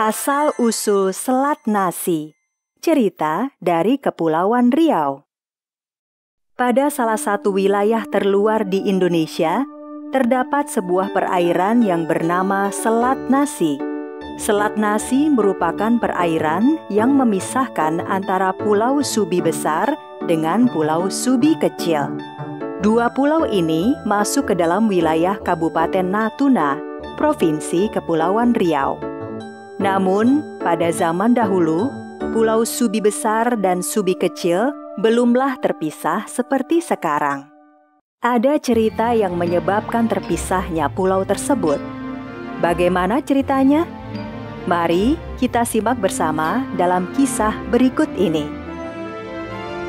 Asal-usul Selat Nasi. Cerita dari Kepulauan Riau. Pada salah satu wilayah terluar di Indonesia, terdapat sebuah perairan yang bernama Selat Nasi. Selat Nasi merupakan perairan yang memisahkan antara Pulau Subi Besar dengan Pulau Subi Kecil. Dua pulau ini masuk ke dalam wilayah Kabupaten Natuna, Provinsi Kepulauan Riau. Namun, pada zaman dahulu, Pulau Subi Besar dan Subi Kecil belumlah terpisah seperti sekarang. Ada cerita yang menyebabkan terpisahnya pulau tersebut. Bagaimana ceritanya? Mari kita simak bersama dalam kisah berikut ini.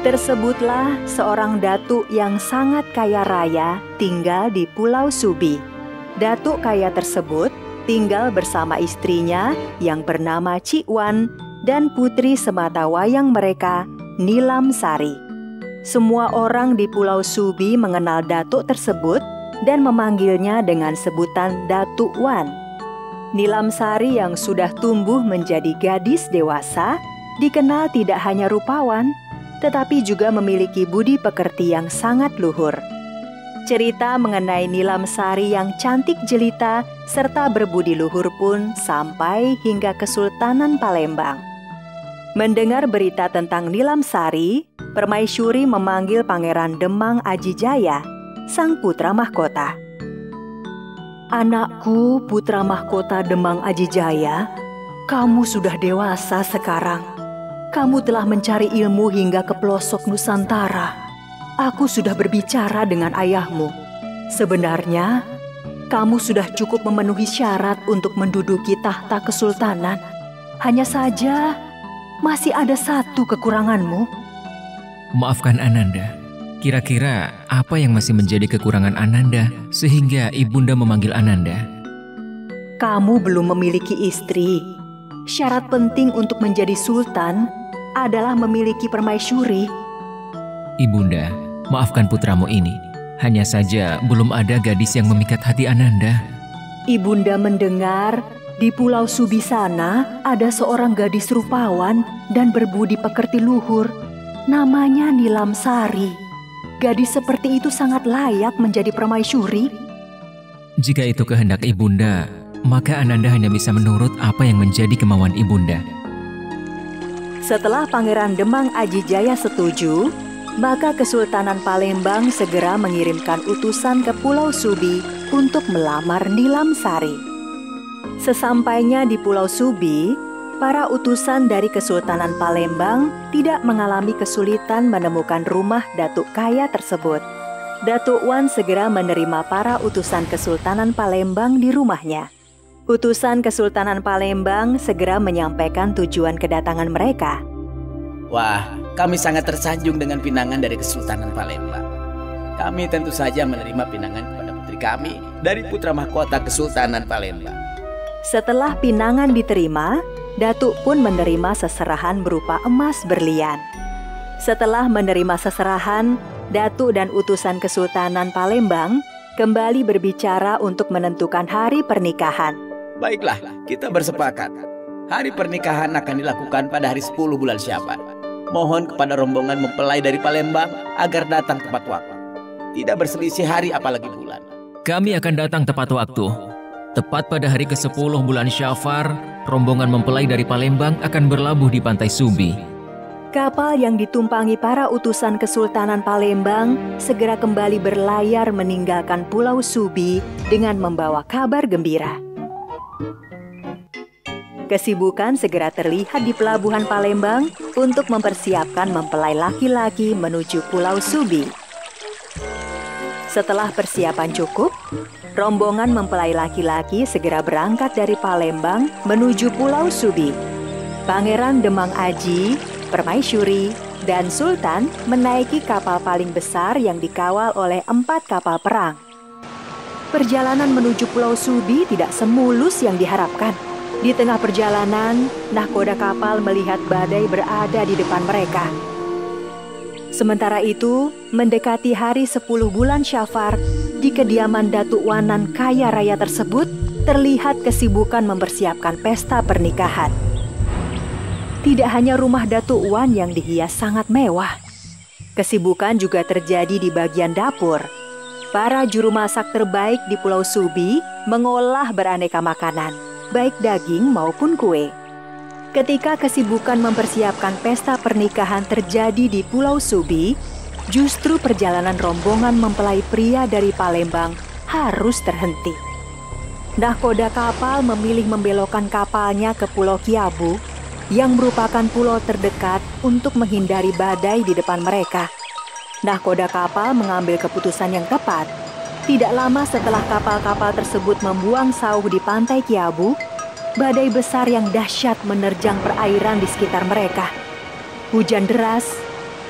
Tersebutlah seorang datuk yang sangat kaya raya tinggal di Pulau Subi. Datuk kaya tersebut tinggal bersama istrinya yang bernama Cik Wan dan putri sematawayang mereka, Nilam Sari. Semua orang di Pulau Subi mengenal datuk tersebut dan memanggilnya dengan sebutan Datuk Wan. Nilam Sari yang sudah tumbuh menjadi gadis dewasa dikenal tidak hanya rupawan, tetapi juga memiliki budi pekerti yang sangat luhur. Cerita mengenai Nilam Sari yang cantik jelita serta berbudi luhur pun sampai hingga Kesultanan Palembang. Mendengar berita tentang Nilam Sari, Permaisuri memanggil Pangeran Demang Ajijaya, sang putra mahkota. "Anakku, putra mahkota Demang Ajijaya, kamu sudah dewasa sekarang. Kamu telah mencari ilmu hingga ke pelosok Nusantara. Aku sudah berbicara dengan ayahmu. Sebenarnya, kamu sudah cukup memenuhi syarat untuk menduduki tahta kesultanan. Hanya saja, masih ada satu kekuranganmu." Maafkan Ananda, kira-kira apa yang masih menjadi kekurangan Ananda sehingga Ibunda memanggil Ananda? Kamu belum memiliki istri. Syarat penting untuk menjadi sultan adalah memiliki permaisuri. Ibunda, maafkan putramu ini. Hanya saja belum ada gadis yang memikat hati Ananda. Ibunda mendengar di Pulau Subi sana ada seorang gadis rupawan dan berbudi pekerti luhur. Namanya Nilam Sari. Gadis seperti itu sangat layak menjadi permaisuri. Jika itu kehendak Ibunda, maka Ananda hanya bisa menurut apa yang menjadi kemauan Ibunda. Setelah Pangeran Demang Ajijaya setuju, maka Kesultanan Palembang segera mengirimkan utusan ke Pulau Subi untuk melamar Nilam Sari. Sesampainya di Pulau Subi, para utusan dari Kesultanan Palembang tidak mengalami kesulitan menemukan rumah datuk kaya tersebut. Datuk Wan segera menerima para utusan Kesultanan Palembang di rumahnya. Utusan Kesultanan Palembang segera menyampaikan tujuan kedatangan mereka. "Wah, kami sangat tersanjung dengan pinangan dari Kesultanan Palembang. Kami tentu saja menerima pinangan kepada putri kami dari putra mahkota Kesultanan Palembang." Setelah pinangan diterima, Datuk pun menerima seserahan berupa emas berlian. Setelah menerima seserahan, Datuk dan utusan Kesultanan Palembang kembali berbicara untuk menentukan hari pernikahan. "Baiklah, kita bersepakat. Hari pernikahan akan dilakukan pada hari 10 bulan Syaban. Mohon kepada rombongan mempelai dari Palembang agar datang tepat waktu. Tidak berselisih hari apalagi bulan." Kami akan datang tepat waktu. Tepat pada hari ke-10 bulan Syafar, rombongan mempelai dari Palembang akan berlabuh di pantai Subi. Kapal yang ditumpangi para utusan Kesultanan Palembang segera kembali berlayar meninggalkan Pulau Subi dengan membawa kabar gembira. Kesibukan segera terlihat di pelabuhan Palembang untuk mempersiapkan mempelai laki-laki menuju Pulau Subi. Setelah persiapan cukup, rombongan mempelai laki-laki segera berangkat dari Palembang menuju Pulau Subi. Pangeran Demang Aji, Permaisuri, dan Sultan menaiki kapal paling besar yang dikawal oleh 4 kapal perang. Perjalanan menuju Pulau Subi tidak semulus yang diharapkan. Di tengah perjalanan, nahkoda kapal melihat badai berada di depan mereka. Sementara itu, mendekati hari 10 bulan Syafar, di kediaman Datuk Wanan kaya raya tersebut, terlihat kesibukan mempersiapkan pesta pernikahan. Tidak hanya rumah Datuk Wan yang dihias sangat mewah. Kesibukan juga terjadi di bagian dapur. Para juru masak terbaik di Pulau Subi mengolah beraneka makanan, baik daging maupun kue. Ketika kesibukan mempersiapkan pesta pernikahan terjadi di Pulau Subi, justru perjalanan rombongan mempelai pria dari Palembang harus terhenti. Nahkoda kapal memilih membelokkan kapalnya ke Pulau Kiabu, yang merupakan pulau terdekat untuk menghindari badai di depan mereka. Nahkoda kapal mengambil keputusan yang tepat. Tidak lama setelah kapal-kapal tersebut membuang sauh di pantai Kiabu, badai besar yang dahsyat menerjang perairan di sekitar mereka. Hujan deras,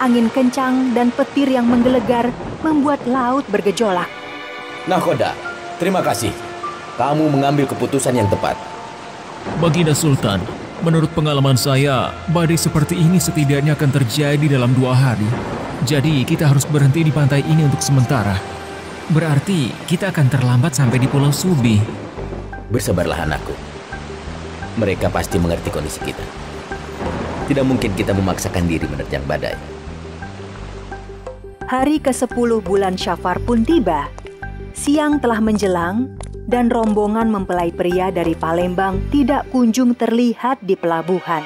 angin kencang, dan petir yang menggelegar membuat laut bergejolak. Nahkoda, terima kasih. Kamu mengambil keputusan yang tepat. Baginda Sultan, menurut pengalaman saya, badai seperti ini setidaknya akan terjadi dalam 2 hari. Jadi kita harus berhenti di pantai ini untuk sementara. Berarti kita akan terlambat sampai di Pulau Subi. Bersabarlah anakku. Mereka pasti mengerti kondisi kita. Tidak mungkin kita memaksakan diri menerjang badai. Hari ke-10 bulan Syafar pun tiba. Siang telah menjelang dan rombongan mempelai pria dari Palembang tidak kunjung terlihat di pelabuhan.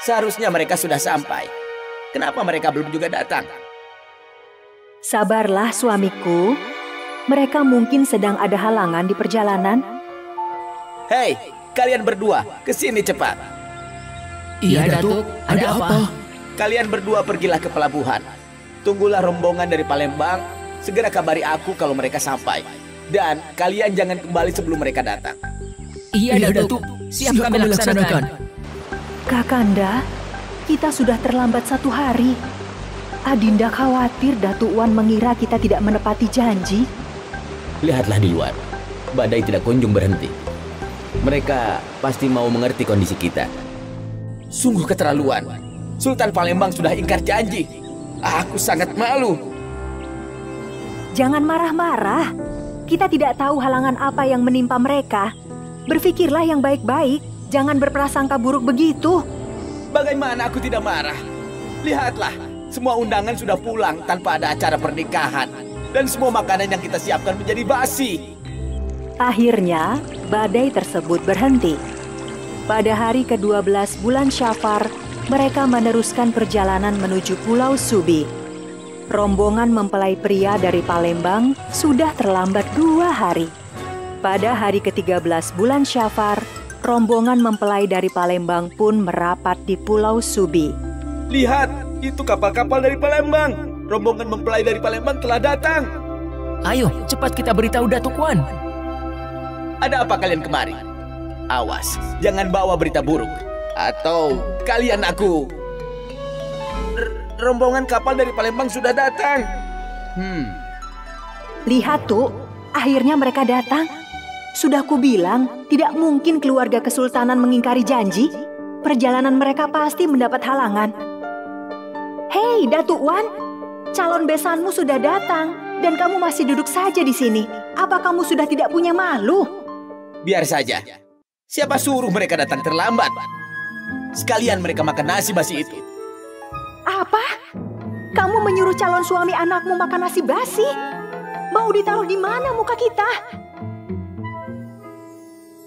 Seharusnya mereka sudah sampai. Kenapa mereka belum juga datang? Sabarlah suamiku, mereka mungkin sedang ada halangan di perjalanan. Hei, kalian berdua, kesini cepat. Iya, Datuk. Ada apa? Kalian berdua pergilah ke pelabuhan. Tunggulah rombongan dari Palembang. Segera kabari aku kalau mereka sampai. Dan kalian jangan kembali sebelum mereka datang. Iya, Datuk. Siap kami laksanakan. Kakanda, kita sudah terlambat 1 hari. Adinda khawatir Datuk Wan mengira kita tidak menepati janji. Lihatlah di luar. Badai tidak kunjung berhenti. Mereka pasti mau mengerti kondisi kita. Sungguh keterlaluan. Sultan Palembang sudah ingkar janji. Aku sangat malu. Jangan marah-marah. Kita tidak tahu halangan apa yang menimpa mereka. Berpikirlah yang baik-baik. Jangan berprasangka buruk begitu. Bagaimana aku tidak marah? Lihatlah, semua undangan sudah pulang tanpa ada acara pernikahan. Dan semua makanan yang kita siapkan menjadi basi. Akhirnya, badai tersebut berhenti. Pada hari ke-12 bulan Syafar, mereka meneruskan perjalanan menuju Pulau Subi. Rombongan mempelai pria dari Palembang sudah terlambat 2 hari. Pada hari ke-13 bulan Syafar, rombongan mempelai dari Palembang pun merapat di Pulau Subi. Lihat, itu kapal-kapal dari Palembang. Rombongan mempelai dari Palembang telah datang. Ayo, cepat kita beritahu Datuk Wan. Ada apa kalian kemari? Awas, jangan bawa berita buruk. Atau kalian aku. Rombongan kapal dari Palembang sudah datang. Lihat tuh, akhirnya mereka datang. Sudah kubilang, tidak mungkin keluarga kesultanan mengingkari janji. Perjalanan mereka pasti mendapat halangan. Hei, Datuk Wan, calon besanmu sudah datang dan kamu masih duduk saja di sini. Apa kamu sudah tidak punya malu? Biar saja. Siapa suruh mereka datang terlambat? Sekalian mereka makan nasi basi itu. Apa? Kamu menyuruh calon suami anakmu makan nasi basi? Mau ditaruh di mana muka kita?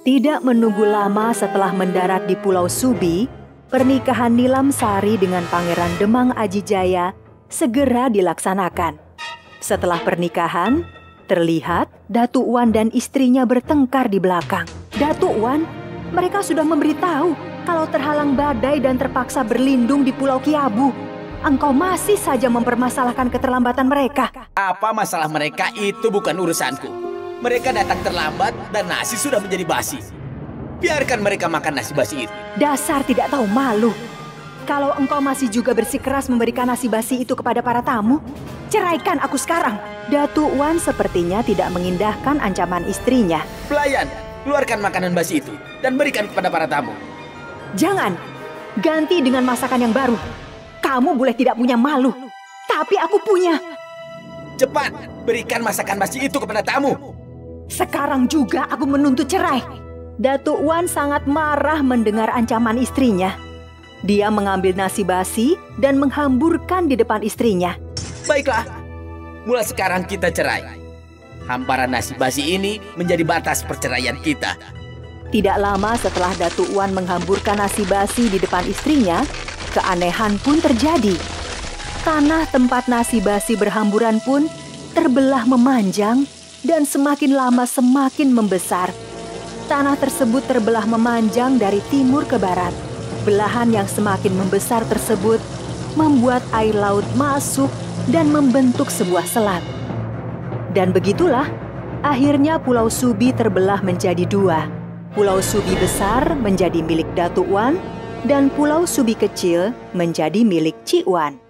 Tidak menunggu lama setelah mendarat di Pulau Subi, pernikahan Nilam Sari dengan Pangeran Demang Ajijaya segera dilaksanakan. Setelah pernikahan, terlihat Datuk Wan dan istrinya bertengkar di belakang. Datuk Wan, mereka sudah memberitahu kalau terhalang badai dan terpaksa berlindung di Pulau Kiabu. Engkau masih saja mempermasalahkan keterlambatan mereka. Apa masalah mereka itu bukan urusanku. Mereka datang terlambat dan nasi sudah menjadi basi. Biarkan mereka makan nasi basi itu. Dasar tidak tahu malu. Kalau engkau masih juga bersikeras memberikan nasi basi itu kepada para tamu, ceraikan aku sekarang. Datuk Wan sepertinya tidak mengindahkan ancaman istrinya. Pelayan, keluarkan makanan basi itu dan berikan kepada para tamu. Jangan, ganti dengan masakan yang baru. Kamu boleh tidak punya malu, tapi aku punya. Cepat, berikan masakan basi itu kepada tamu. Sekarang juga aku menuntut cerai. Datuk Wan sangat marah mendengar ancaman istrinya. Dia mengambil nasi basi dan menghamburkan di depan istrinya. Baiklah, mulai sekarang kita cerai. Hamparan nasi basi ini menjadi batas perceraian kita. Tidak lama setelah Datuk Wan menghamburkan nasi basi di depan istrinya, keanehan pun terjadi. Tanah tempat nasi basi berhamburan pun terbelah memanjang dan semakin lama semakin membesar. Tanah tersebut terbelah memanjang dari timur ke barat. Belahan yang semakin membesar tersebut membuat air laut masuk dan membentuk sebuah selat. Dan begitulah, akhirnya Pulau Subi terbelah menjadi dua. Pulau Subi besar menjadi milik Datuk Wan, dan Pulau Subi kecil menjadi milik Cik Wan.